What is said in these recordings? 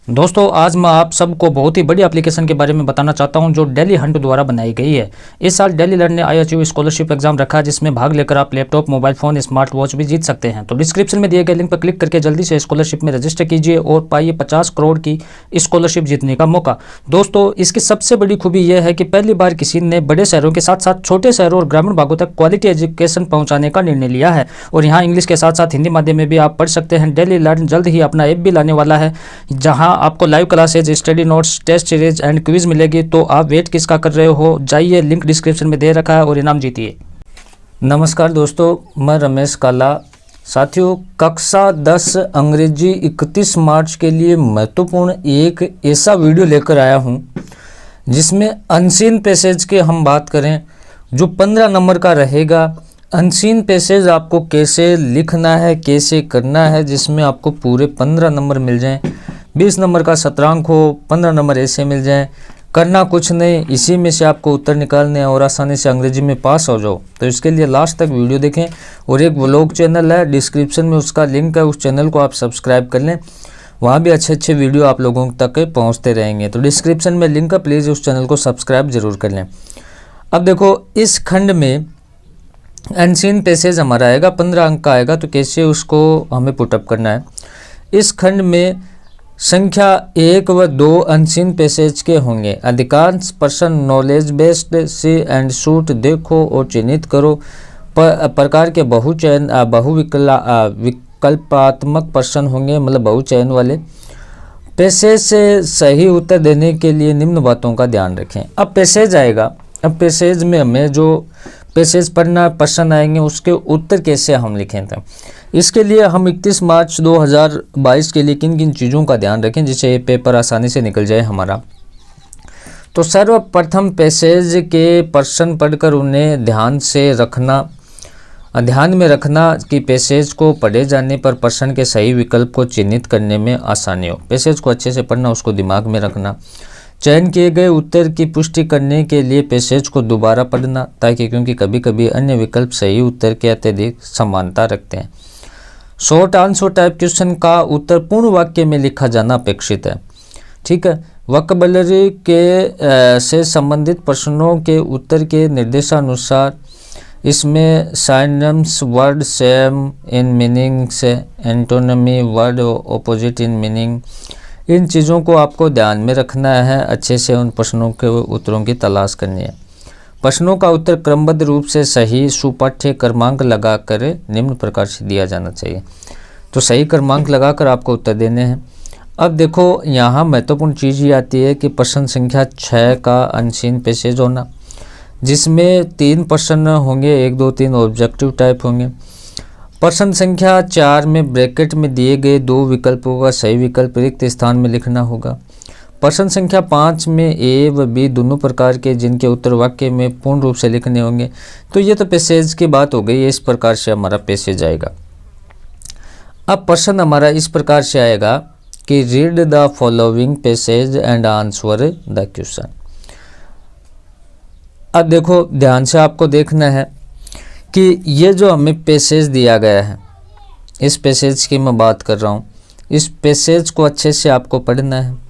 दोस्तों आज मैं आप सबको बहुत ही बड़ी एप्लीकेशन के बारे में बताना चाहता हूं जो डेली हंट द्वारा बनाई गई है। इस साल डेली लर्न ने IHU स्कॉलरशिप एग्जाम रखा है जिसमें भाग लेकर आप laptop, mobile phone, smart watch भी जीत सकते हैं। तो डिस्क्रिप्शन में दिए गए लिंक पर क्लिक करके जल्दी से स्कॉलरशिप में रजिस्टर कीजिए और पाइए 50 करोड़ की स्कॉलरशिप जीतने का मौका। दोस्तों इसकी सबसे बड़ी खूबी यह है कि पहली बार किसी ने बड़े शहरों के साथ साथ छोटे शहरों और ग्रामीण भागों तक क्वालिटी एजुकेशन पहुँचाने का निर्णय लिया है और यहाँ इंग्लिश के साथ साथ हिंदी माध्यम में भी आप पढ़ सकते हैं। डेली लर्न जल्द ही अपना ऐप भी लाने वाला है जहाँ आपको live class study notes, test series and quiz मिलेगी। तो आप वेट किसका कर रहे हो, जाइए लिंक डिस्क्रिप्शन में दे रखा है और इनाम जीतिए। नमस्कार दोस्तों, मैं रमेश काला। साथियों, कक्षा 10 अंग्रेजी 31 मार्च के लिए महत्वपूर्ण एक ऐसा वीडियो लेकर आया हूं जिसमें अनसीन पैसेज के हम बात करें जो 15 नंबर का रहेगा। अनसीन पैसेज आपको कैसे लिखना है, कैसे करना है, जिसमें आपको पूरे 15 नंबर मिल जाएं। 20 नंबर का शतरांक हो, 15 नंबर ऐसे मिल जाएं। करना कुछ नहीं, इसी में से आपको उत्तर निकालने हैं और आसानी से अंग्रेजी में पास हो जाओ। तो इसके लिए लास्ट तक वीडियो देखें और एक व्लॉग चैनल है, डिस्क्रिप्शन में उसका लिंक है, उस चैनल को आप सब्सक्राइब कर लें। वहाँ भी अच्छे अच्छे वीडियो आप लोगों तक पहुँचते रहेंगे। तो डिस्क्रिप्शन में लिंक है, प्लीज़ उस चैनल को सब्सक्राइब जरूर कर लें। अब देखो, इस खंड में अनसीन पैसेज हमारा आएगा, 15 अंक का आएगा। तो कैसे उसको हमें पुटअप करना है। इस खंड में संख्या 1 व 2 अनसीन पैसेज के होंगे। अधिकांश प्रश्न knowledge based see and shoot देखो और चिन्हित करो। प्रकार के विकल्पात्मक प्रश्न होंगे, मतलब बहुचयन वाले। पैसेज से सही उत्तर देने के लिए निम्न बातों का ध्यान रखें। अब पैसेज आएगा, अब पैसेज में हमें जो पैसेज पढ़ना प्रश्न आएंगे उसके उत्तर कैसे हम लिखें थे। इसके लिए हम 31 मार्च 2022 के लिए किन किन चीज़ों का ध्यान रखें जिससे ये पेपर आसानी से निकल जाए हमारा। तो सर्वप्रथम पैसेज के प्रश्न पढ़कर उन्हें ध्यान में रखना कि पैसेज को पढ़े जाने पर प्रश्न के सही विकल्प को चिन्हित करने में आसानी हो। पैसेज को अच्छे से पढ़ना, उसको दिमाग में रखना। चयन किए गए उत्तर की पुष्टि करने के लिए पैसेज को दोबारा पढ़ना, ताकि क्योंकि कभी कभी अन्य विकल्प सही उत्तर के अत्यधिक समानता रखते हैं। शॉर्ट आंसर टाइप क्वेश्चन का उत्तर पूर्ण वाक्य में लिखा जाना अपेक्षित है। ठीक है। वोकैबुलरी के से संबंधित प्रश्नों के उत्तर के निर्देशानुसार इसमें साइनम्स वर्ड सेम इन मीनिंग से, एंटोनमी वर्ड ऑपोजिट इन मीनिंग, इन चीज़ों को आपको ध्यान में रखना है। अच्छे से उन प्रश्नों के उत्तरों की तलाश करनी है। प्रश्नों का उत्तर क्रमबद्ध रूप से सही सुपाठ्य क्रमांक लगाकर निम्न प्रकार से दिया जाना चाहिए। तो सही क्रमांक लगाकर आपको उत्तर देने हैं। अब देखो, यहाँ महत्वपूर्ण चीज़ ये आती है कि प्रश्न संख्या 6 का अनसीन पैसेज होना, जिसमें 3 प्रश्न होंगे, 1, 2, 3 ऑब्जेक्टिव टाइप होंगे। प्रश्न संख्या 4 में ब्रैकेट में दिए गए 2 विकल्पों का सही विकल्प रिक्त स्थान में लिखना होगा। प्रश्न संख्या 5 में A व B दोनों प्रकार के जिनके उत्तर वाक्य में पूर्ण रूप से लिखने होंगे। तो ये तो पैसेज की बात हो गई, इस प्रकार से हमारा पैसेज आएगा। अब प्रश्न हमारा इस प्रकार से आएगा कि read the following passage and answer the question. अब देखो, ध्यान से आपको देखना है कि ये जो हमें पैसेज दिया गया है, इस पैसेज की मैं बात कर रहा हूँ, इस पैसेज को अच्छे से आपको पढ़ना है।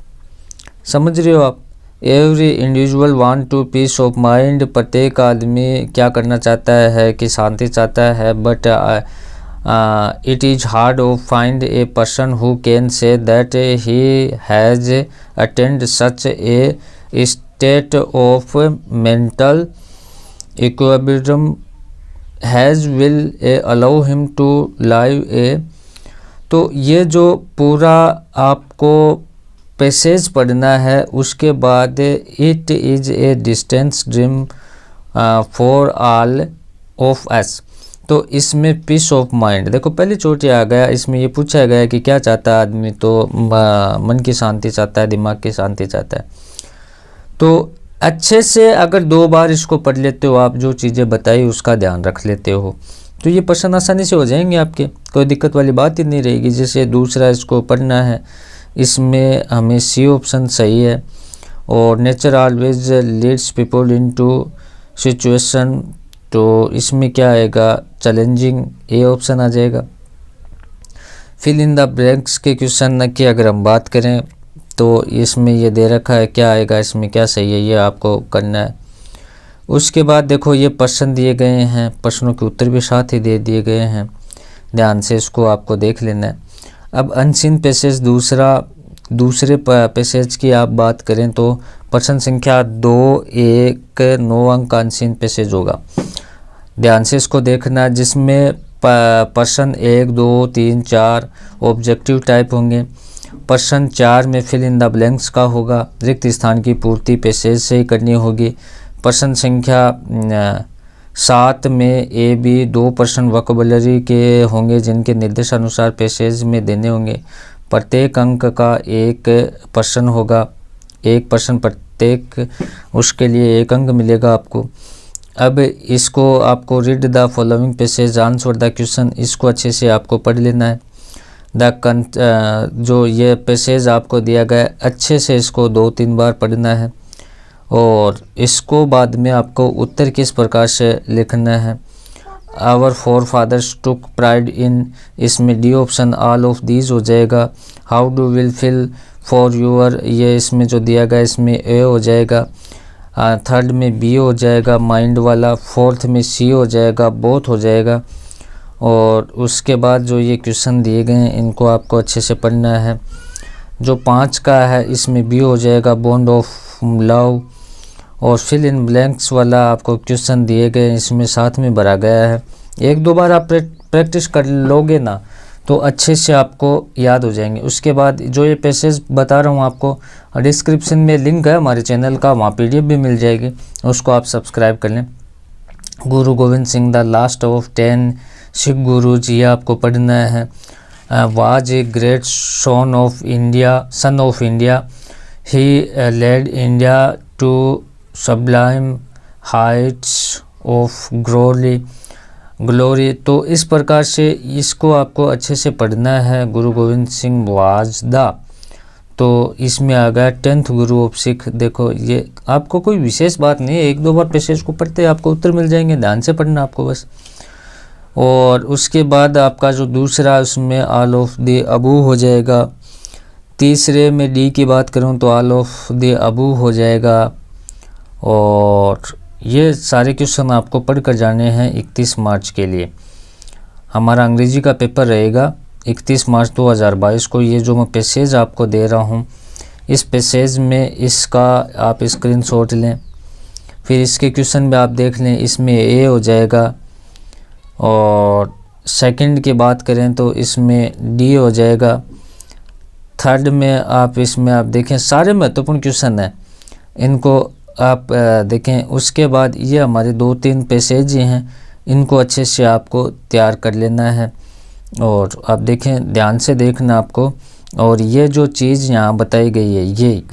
समझ रहे हो आप। Every individual want to peace of mind, प्रत्येक आदमी क्या करना चाहता है कि शांति चाहता है। But it is hard to find a person who can say that he has attend such a state of mental equilibrium has will allow him to live a. तो ये जो पूरा आपको पैसेज पढ़ना है, उसके बाद it is a distance dream for all of us. तो इसमें पीस ऑफ माइंड, देखो पहली चोटी आ गया। इसमें ये पूछा गया कि क्या चाहता है आदमी, तो मन की शांति चाहता है, दिमाग की शांति चाहता है। तो अच्छे से अगर 2 बार इसको पढ़ लेते हो आप, जो चीज़ें बताई उसका ध्यान रख लेते हो, तो ये प्रश्न आसानी से हो जाएंगे आपके, कोई दिक्कत वाली बात ही नहीं रहेगी। जैसे दूसरा इसको पढ़ना है, इसमें हमें C ऑप्शन सही है। और nature always leads people into situation, तो इसमें क्या आएगा, चैलेंजिंग, A ऑप्शन आ जाएगा। फिल इन द ब्लैंक्स के क्वेश्चन की अगर हम बात करें तो इसमें ये दे रखा है, क्या आएगा इसमें, क्या सही है, ये आपको करना है। उसके बाद देखो ये प्रश्न दिए गए हैं, प्रश्नों के उत्तर भी साथ ही दे दिए गए हैं, ध्यान से इसको आपको देख लेना है। अब अनसीन पैसेज दूसरे पैसेज की आप बात करें तो प्रश्न संख्या 2 एक 9 अंक का अनसीन पैसेज होगा, ध्यान से इसको देखना, जिसमें प्रश्न 1 2 3 4 ऑब्जेक्टिव टाइप होंगे। प्रश्न 4 में फिल इन द ब्लैंक्स का होगा, रिक्त स्थान की पूर्ति पैसेज से ही करनी होगी। प्रश्न संख्या 7 में ए बी 2 प्रश्न वोकैबुलरी के होंगे, जिनके निर्देशानुसार पैसेज में देने होंगे। प्रत्येक अंक का एक प्रश्न होगा, एक प्रश्न प्रत्येक, उसके लिए 1 अंक मिलेगा आपको। अब इसको आपको read the following passage answer the question, इसको अच्छे से आपको पढ़ लेना है। जो ये पैसेज आपको दिया गया अच्छे से इसको 2-3 बार पढ़ना है, और इसको बाद में आपको उत्तर किस प्रकार से लिखना है। Our forefathers took pride in, इसमें D option all of these हो जाएगा। How do will fill for your, ये इसमें जो दिया गया इसमें ए हो जाएगा। थर्ड में बी हो जाएगा माइंड वाला, फोर्थ में सी हो जाएगा, बोथ हो जाएगा। और उसके बाद जो ये क्वेश्चन दिए गए हैं इनको आपको अच्छे से पढ़ना है। जो 5 का है इसमें बी हो जाएगा बॉन्ड ऑफ लव, और फिल इन ब्लैंक्स वाला आपको क्वेश्चन दिए गए इसमें साथ में भरा गया है। 1-2 बार आप प्रैक्टिस कर लोगे ना तो अच्छे से आपको याद हो जाएंगे। उसके बाद जो ये पैसेज बता रहा हूँ आपको, डिस्क्रिप्शन में लिंक है हमारे चैनल का, वहाँ PDF भी मिल जाएगी, उसको आप सब्सक्राइब कर लें। Guru Gobind Singh the last of 10 Sikh Guru ji आपको पढ़ना है। Was a great son of India, he led India to sublime heights of glory. तो इस प्रकार से इसको आपको अच्छे से पढ़ना है। गुरु गोविंद सिंह वाज द, तो इसमें आ गया 10th गुरु ऑफ सिख। देखो ये आपको कोई विशेष बात नहीं है, 1-2 बार पैसेज को पढ़ते आपको उत्तर मिल जाएंगे, ध्यान से पढ़ना आपको बस। और उसके बाद आपका जो दूसरा उसमें ऑल ऑफ द अबू हो जाएगा। तीसरे में डी की बात करूं तो ऑल ऑफ द अबू हो जाएगा। और ये सारे क्वेश्चन आपको पढ़ कर जाने हैं 31 मार्च के लिए। हमारा अंग्रेजी का पेपर रहेगा 31 मार्च 2022 को। ये जो मैं पैसेज आपको दे रहा हूँ, इस पैसेज में इसका आप स्क्रीनशॉट लें, फिर इसके क्वेश्चन में आप देख लें, इसमें ए हो जाएगा। और सेकंड की बात करें तो इसमें डी हो जाएगा। थर्ड में आप इसमें आप देखें, सारे महत्वपूर्ण क्वेश्चन हैं, इनको आप देखें। उसके बाद ये हमारे 2-3 पैसेज हैं, इनको अच्छे से आपको तैयार कर लेना है। और आप देखें, ध्यान से देखना आपको। और ये जो चीज़ यहाँ बताई गई है,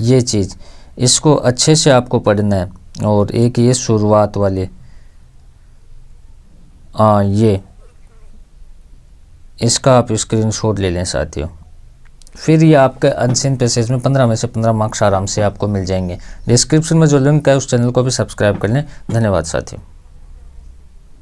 ये चीज़, इसको अच्छे से आपको पढ़ना है। और एक ये शुरुआत वाले, ये इसका आप स्क्रीनशॉट ले लें साथियों। फिर ये आपके अनसीन पैसेज में 15 में से 15 मार्क्स आराम से आपको मिल जाएंगे। डिस्क्रिप्शन में जो लिंक है उस चैनल को भी सब्सक्राइब कर लें। धन्यवाद साथियों।